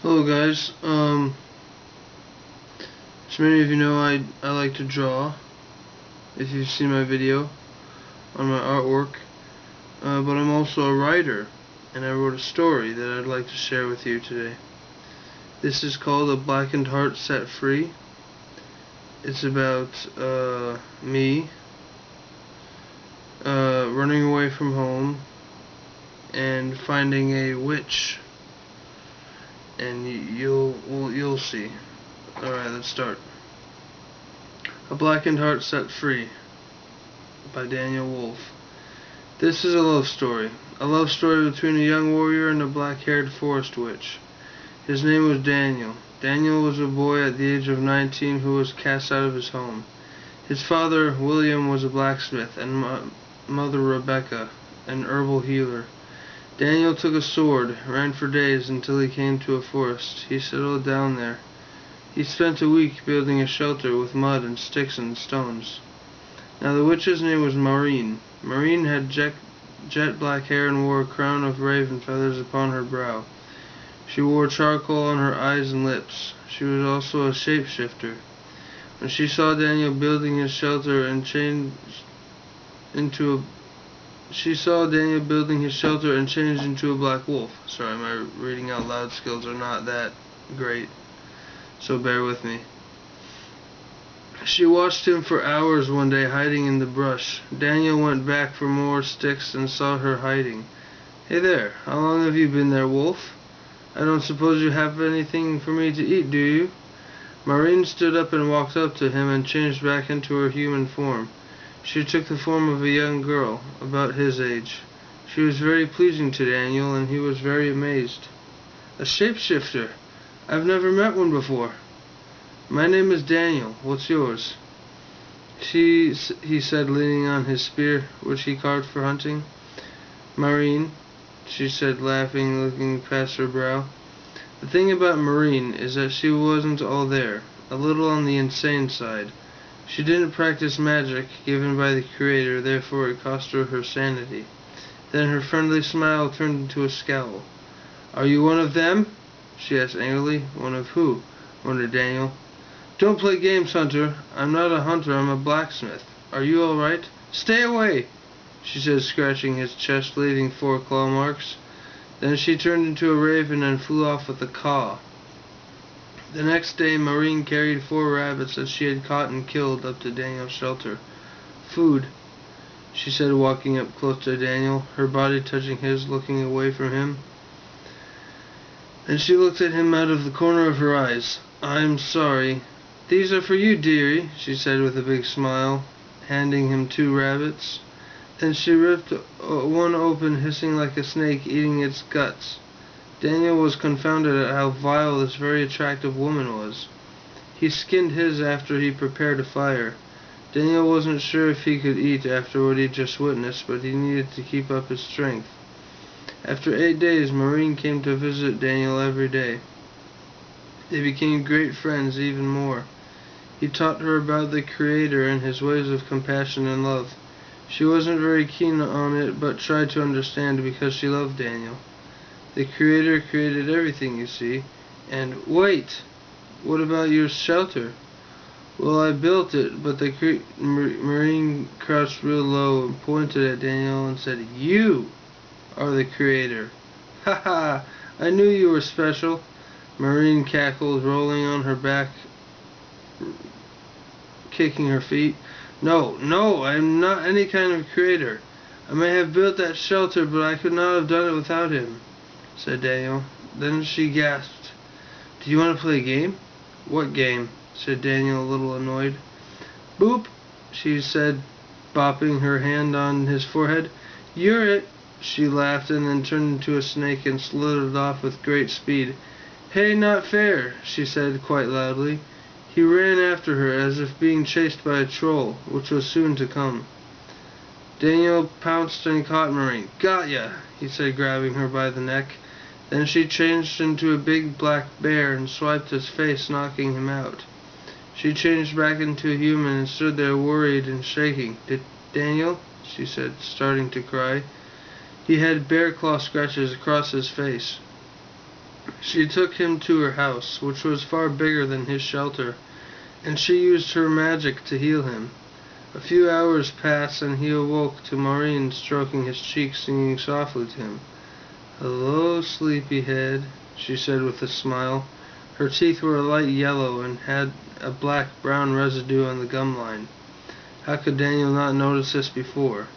Hello guys, as many of you know, I like to draw, if you've seen my video on my artwork, but I'm also a writer, and I wrote a story that I'd like to share with you today. This is called A Blackened Heart Set Free. It's about me running away from home and finding a witch, and you'll see. Alright, let's start. A Blackened Heart Set Free by Daniel Wolfe. This is a love story between a young warrior and a black-haired forest witch. His name was Daniel. Daniel was a boy at the age of 19 who was cast out of his home. His father, William, was a blacksmith, and mother, Rebecca, an herbal healer. Daniel took a sword, ran for days until he came to a forest. He settled down there. He spent a week building a shelter with mud and sticks and stones. Now the witch's name was Maureen. Maureen had jet black hair and wore a crown of raven feathers upon her brow. She wore charcoal on her eyes and lips. She was also a shapeshifter. When she saw Daniel building his shelter and changed into a black wolf. Sorry, my reading out loud skills are not that great, so bear with me. She watched him for hours one day hiding in the brush. Daniel went back for more sticks and saw her hiding. "Hey there, how long have you been there, wolf? I don't suppose you have anything for me to eat, do you?" Maureen stood up and walked up to him and changed back into her human form. She took the form of a young girl, about his age. She was very pleasing to Daniel, and he was very amazed. "A shapeshifter? I've never met one before." "My name is Daniel. What's yours?" He said, leaning on his spear, which he carved for hunting. "Maureen," she said, laughing, looking past her brow. The thing about Maureen is that she wasn't all there, a little on the insane side. She didn't practice magic given by the Creator, therefore it cost her her sanity. Then her friendly smile turned into a scowl. "Are you one of them?" she asked angrily. "One of who?" wondered Daniel. "Don't play games, hunter. I'm not a hunter, I'm a blacksmith. Are you all right?" "Stay away," she said, scratching his chest, leaving 4 claw marks. Then she turned into a raven and flew off with a caw. The next day Maureen carried 4 rabbits that she had caught and killed up to Daniel's shelter. "Food," she said, walking up close to Daniel, her body touching his, looking away from him. Then she looked at him out of the corner of her eyes. "I'm sorry. These are for you, dearie," she said with a big smile, handing him 2 rabbits. Then she ripped one open, hissing like a snake, eating its guts. Daniel was confounded at how vile this very attractive woman was. He skinned his after he prepared a fire. Daniel wasn't sure if he could eat after what he'd just witnessed, but he needed to keep up his strength. After 8 days, Maureen came to visit Daniel every day. They became great friends even more. He taught her about the Creator and his ways of compassion and love. She wasn't very keen on it, but tried to understand because she loved Daniel. The Creator created everything, you see. And wait! What about your shelter? "Well, I built it, but the Marine crouched real low and pointed at Daniel and said, 'You are the Creator.'" "Ha ha! I knew you were special." Maureen cackled, rolling on her back, kicking her feet. No, I'm not any kind of creator. I may have built that shelter, but I could not have done it without him," said Daniel. Then she gasped. "Do you want to play a game?" "What game?" said Daniel, a little annoyed. "Boop," she said, bopping her hand on his forehead. "You're it." She laughed and then turned into a snake and slithered off with great speed. "Hey, not fair," she said quite loudly. He ran after her as if being chased by a troll, which was soon to come. Daniel pounced and caught Maureen. "Got ya," he said, grabbing her by the neck. Then she changed into a big black bear and swiped his face, knocking him out. She changed back into a human and stood there worried and shaking. "Daniel," she said, starting to cry. He had bear claw scratches across his face. She took him to her house, which was far bigger than his shelter, and she used her magic to heal him. A few hours passed, and he awoke to Maureen stroking his cheek, singing softly to him. "Hello, sleepyhead," she said with a smile. Her teeth were a light yellow and had a black-brown residue on the gum line. How could Daniel not notice this before?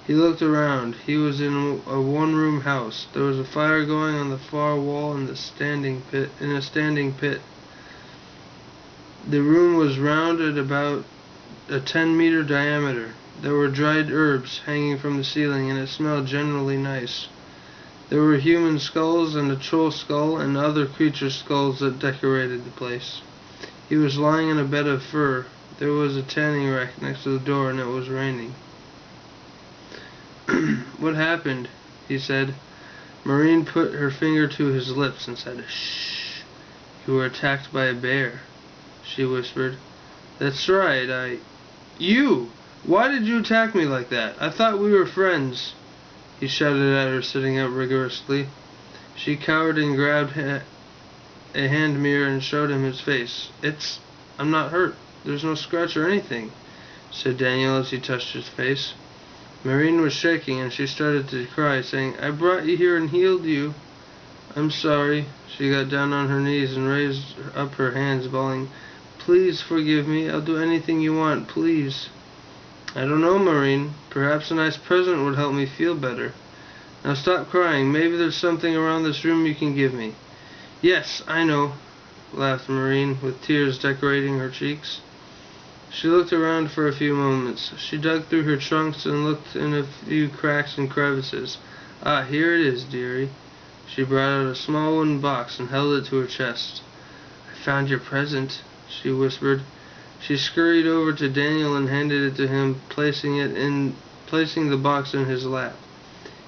He looked around. He was in a one-room house. There was a fire going on the far wall in a standing pit. The room was round at about a 10-meter diameter. There were dried herbs hanging from the ceiling, and it smelled generally nice. There were human skulls and a troll skull and other creatures' skulls that decorated the place. He was lying in a bed of fur. There was a tanning rack next to the door, and it was raining. "What happened?" he said. Maureen put her finger to his lips and said, "Shh. You were attacked by a bear," she whispered. "That's right, You! Why did you attack me like that? I thought we were friends," he shouted at her, sitting up rigorously. She cowered and grabbed a hand mirror and showed him his face. I'm not hurt. There's no scratch or anything," said Daniel as he touched his face. Maureen was shaking, and she started to cry, saying, "I brought you here and healed you." "I'm sorry." She got down on her knees and raised up her hands, bawling, "Please forgive me. I'll do anything you want, please." "I don't know, Maureen. Perhaps a nice present would help me feel better. Now stop crying. Maybe there's something around this room you can give me." "Yes, I know," laughed Maureen, with tears decorating her cheeks. She looked around for a few moments. She dug through her trunks and looked in a few cracks and crevices. "Ah, here it is, dearie." She brought out a small wooden box and held it to her chest. "I found your present," she whispered. She scurried over to Daniel and handed it to him, placing the box in his lap.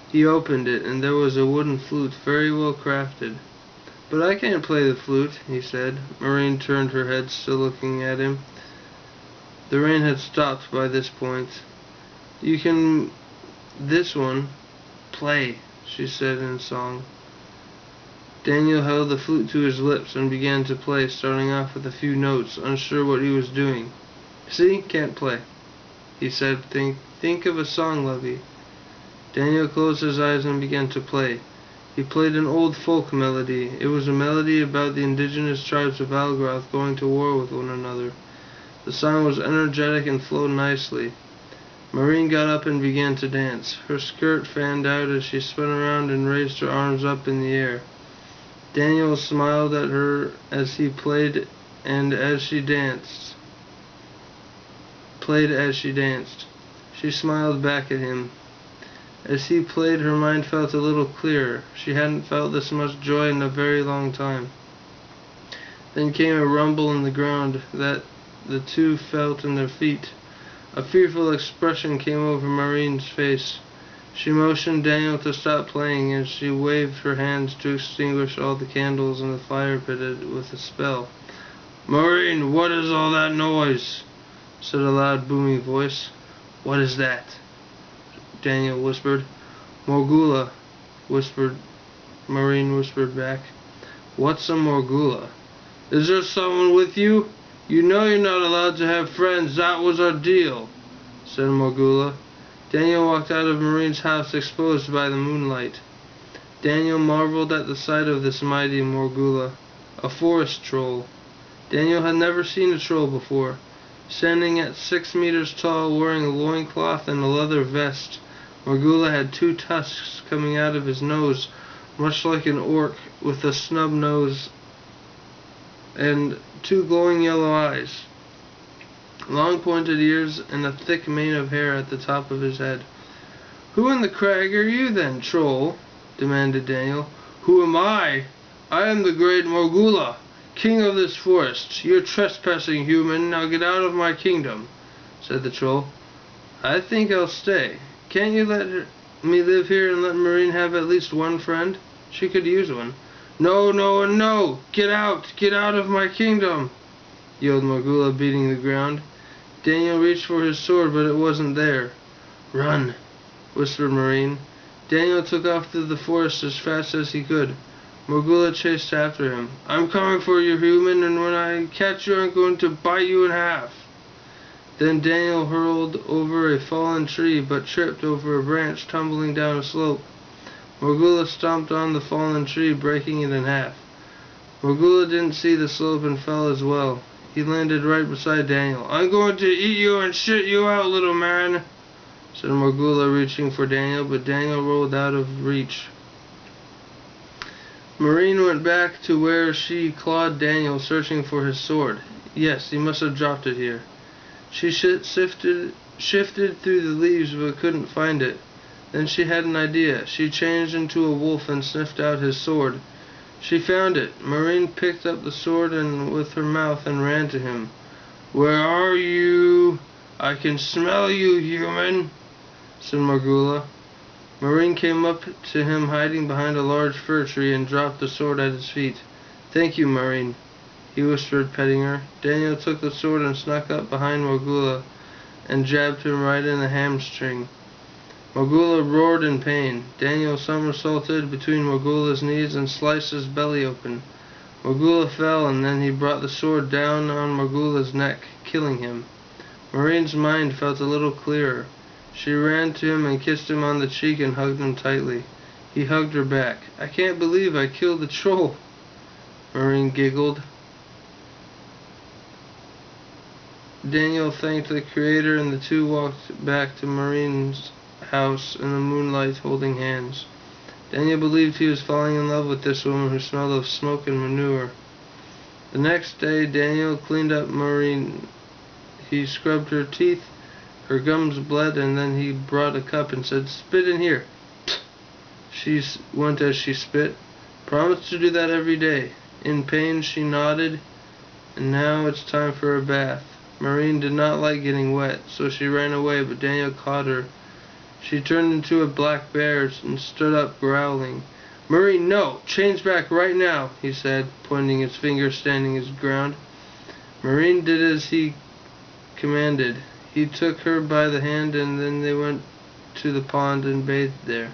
He opened it, and there was a wooden flute, very well crafted. "But I can't play the flute," he said. Maureen turned her head, still looking at him. The rain had stopped by this point. "You can... this one. Play," she said in song. Daniel held the flute to his lips and began to play, starting off with a few notes, unsure what he was doing. "See? Can't play," he said. Think of a song, lovey." Daniel closed his eyes and began to play. He played an old folk melody. It was a melody about the indigenous tribes of Algroth going to war with one another. The song was energetic and flowed nicely. Maureen got up and began to dance. Her skirt fanned out as she spun around and raised her arms up in the air. Daniel smiled at her as he played as she danced. She smiled back at him. As he played, her mind felt a little clearer. She hadn't felt this much joy in a very long time. Then came a rumble in the ground that the two felt in their feet. A fearful expression came over Maureen's face. She motioned Daniel to stop playing, and she waved her hands to extinguish all the candles in the fire pit with a spell. "Maureen, what is all that noise?" said a loud, booming voice. "What is that?" Daniel whispered. "Morgula," Maureen whispered back. "What's a Morgula?" "Is there someone with you? You know you're not allowed to have friends. That was our deal," said Morgula. Daniel walked out of Maureen's house, exposed by the moonlight. Daniel marveled at the sight of this mighty Morgula, a forest troll. Daniel had never seen a troll before. Standing at 6 meters tall, wearing a loincloth and a leather vest, Morgula had 2 tusks coming out of his nose, much like an orc, with a snub nose and 2 glowing yellow eyes, long pointed ears, and a thick mane of hair at the top of his head. "Who in the crag are you then, troll?" demanded Daniel. "Who am I? I am the great Morgula, king of this forest. You're trespassing, human. Now get out of my kingdom," said the troll. "I think I'll stay. Can't you let me live here and let Maureen have at least one friend? She could use one." "No, no, and no! Get out of my kingdom!" yelled Morgula, beating the ground. Daniel reached for his sword, but it wasn't there. "Run," whispered Maureen. Daniel took off through the forest as fast as he could. Morgula chased after him. "I'm coming for you, human, and when I catch you, I'm going to bite you in half." Then Daniel hurled over a fallen tree, but tripped over a branch tumbling down a slope. Morgula stomped on the fallen tree, breaking it in half. Morgula didn't see the slope and fell as well. He landed right beside Daniel. "I'm going to eat you and shit you out, little man," said Morgula, reaching for Daniel, but Daniel rolled out of reach. Marine went back to where she clawed Daniel, searching for his sword. Yes, he must have dropped it here. She shifted through the leaves but couldn't find it. Then she had an idea. She changed into a wolf and sniffed out his sword. She found it. Marine picked up the sword with her mouth and ran to him. "Where are you? I can smell you, human," said Morgula. Marine came up to him hiding behind a large fir tree and dropped the sword at his feet. "Thank you, Marine," he whispered, petting her. Daniel took the sword and snuck up behind Morgula and jabbed him right in the hamstring. Morgula roared in pain. Daniel somersaulted between Morgula's knees and sliced his belly open. Morgula fell, and then he brought the sword down on Morgula's neck, killing him. Marine's mind felt a little clearer. She ran to him and kissed him on the cheek and hugged him tightly. He hugged her back. "I can't believe I killed the troll," Marine giggled. Daniel thanked the Creator, and the two walked back to Marine's house in the moonlight, holding hands. Daniel believed he was falling in love with this woman who smelled of smoke and manure. The next day, Daniel cleaned up Marine. He scrubbed her teeth. Her gums bled, and then he brought a cup and said, "Spit in here." She went as she spit. "Promise to do that every day." In pain, she nodded, and now it's time for a bath. Marine did not like getting wet, so she ran away, but Daniel caught her. She turned into a black bear and stood up, growling. "Marine, no! Change back right now," he said, pointing his finger, standing his ground. Marine did as he commanded. He took her by the hand, and then they went to the pond and bathed there.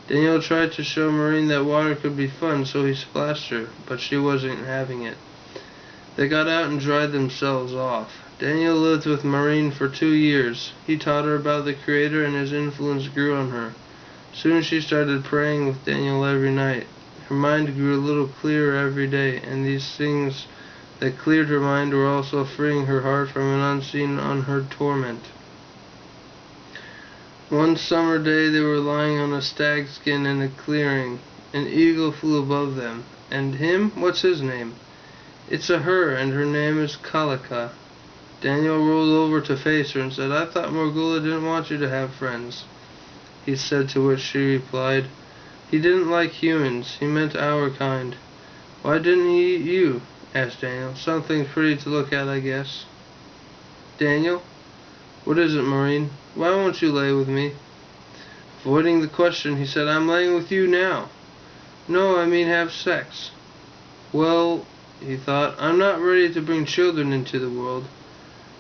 Daniel tried to show Marine that water could be fun, so he splashed her, but she wasn't having it. They got out and dried themselves off. Daniel lived with Marine for 2 years. He taught her about the Creator, and his influence grew on her. Soon she started praying with Daniel every night. Her mind grew a little clearer every day, and these things that cleared her mind were also freeing her heart from an unseen, unheard torment. One summer day they were lying on a stag skin in a clearing. An eagle flew above them. "And him? What's his name?" "It's a her, and her name is Kalika." Daniel rolled over to face her and said, "I thought Morgula didn't want you to have friends." He said, to which she replied, "He didn't like humans. He meant our kind." "Why didn't he eat you?" asked Daniel. "Something pretty to look at, I guess." "Daniel?" "What is it, Marine? Why won't you lay with me?" Avoiding the question, he said, "I'm laying with you now." "No, I mean have sex." "Well," he thought, "I'm not ready to bring children into the world.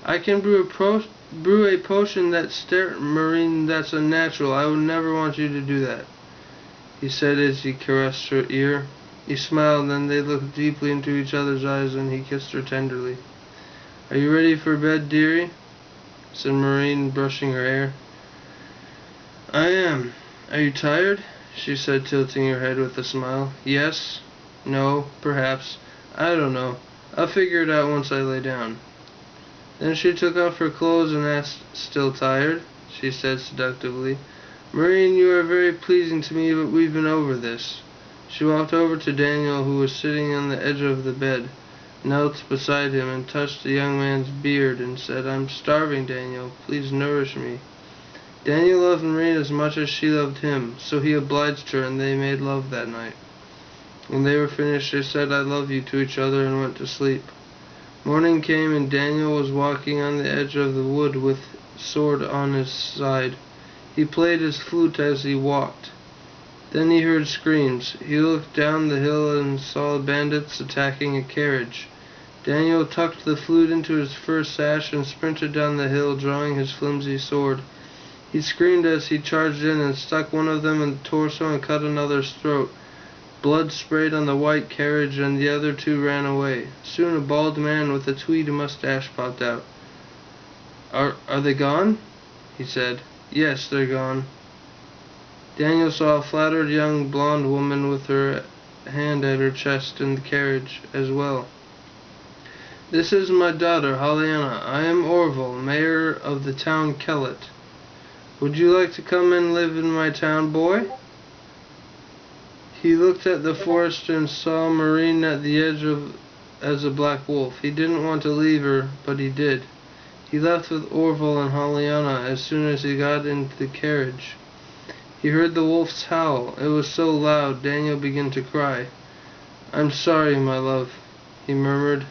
I can brew a potion that's Marine, that's unnatural. I would never want you to do that," he said as he caressed her ear. He smiled, then they looked deeply into each other's eyes, and he kissed her tenderly. "Are you ready for bed, dearie?" said Marine, brushing her hair. "I am. Are you tired?" she said, tilting her head with a smile. "Yes. No. Perhaps. I don't know. I'll figure it out once I lay down." Then she took off her clothes and asked, "Still tired?" she said seductively. "Marine, you are very pleasing to me, but we've been over this." She walked over to Daniel, who was sitting on the edge of the bed, knelt beside him, and touched the young man's beard and said, "I'm starving, Daniel. Please nourish me." Daniel loved Marine as much as she loved him, so he obliged her, and they made love that night. When they were finished, they said, "I love you" to each other and went to sleep. Morning came, and Daniel was walking on the edge of the wood with sword on his side. He played his flute as he walked. Then he heard screams. He looked down the hill and saw bandits attacking a carriage. Daniel tucked the flute into his fur sash and sprinted down the hill, drawing his flimsy sword. He screamed as he charged in and stuck one of them in the torso and cut another's throat. Blood sprayed on the white carriage, and the other two ran away. Soon a bald man with a tweed mustache popped out. Are they gone?" he said. "Yes, they're gone." Daniel saw a flattered young blonde woman with her hand at her chest in the carriage as well. "This is my daughter, Halliana. I am Orville, mayor of the town Kellet. Would you like to come and live in my town, boy?" He looked at the forest and saw Marine at the edge as a black wolf. He didn't want to leave her, but he did. He left with Orville and Halliana as soon as he got into the carriage. He heard the wolf's howl. It was so loud, Daniel began to cry. "I'm sorry, my love," he murmured.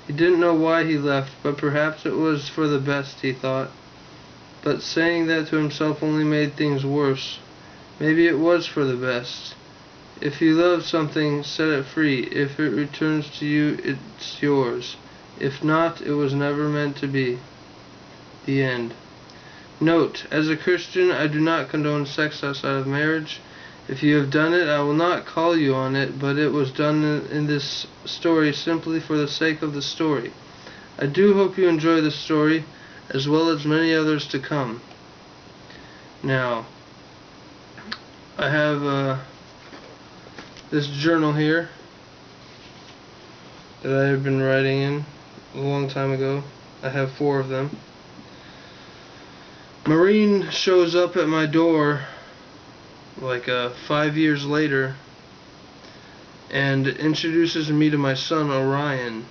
He didn't know why he left, but perhaps it was for the best, he thought. But saying that to himself only made things worse. Maybe it was for the best. If you love something, set it free. If it returns to you, it's yours. If not, it was never meant to be. The end. Note: as a Christian, I do not condone sex outside of marriage. If you have done it, I will not call you on it, but it was done in this story simply for the sake of the story. I do hope you enjoy the story, as well as many others to come. Now, I have this journal here that I have been writing in a long time ago. I have 4 of them. Marine shows up at my door like 5 years later and introduces me to my son Orion.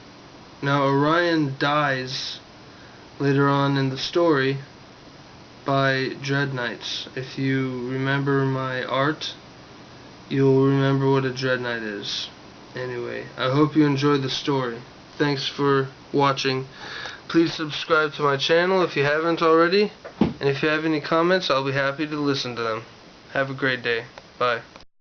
Now Orion dies later on in the story by Dread Knights. If you remember my art, you'll remember what a Dread Knight is. Anyway, I hope you enjoyed the story. Thanks for watching. Please subscribe to my channel if you haven't already. And if you have any comments, I'll be happy to listen to them. Have a great day. Bye.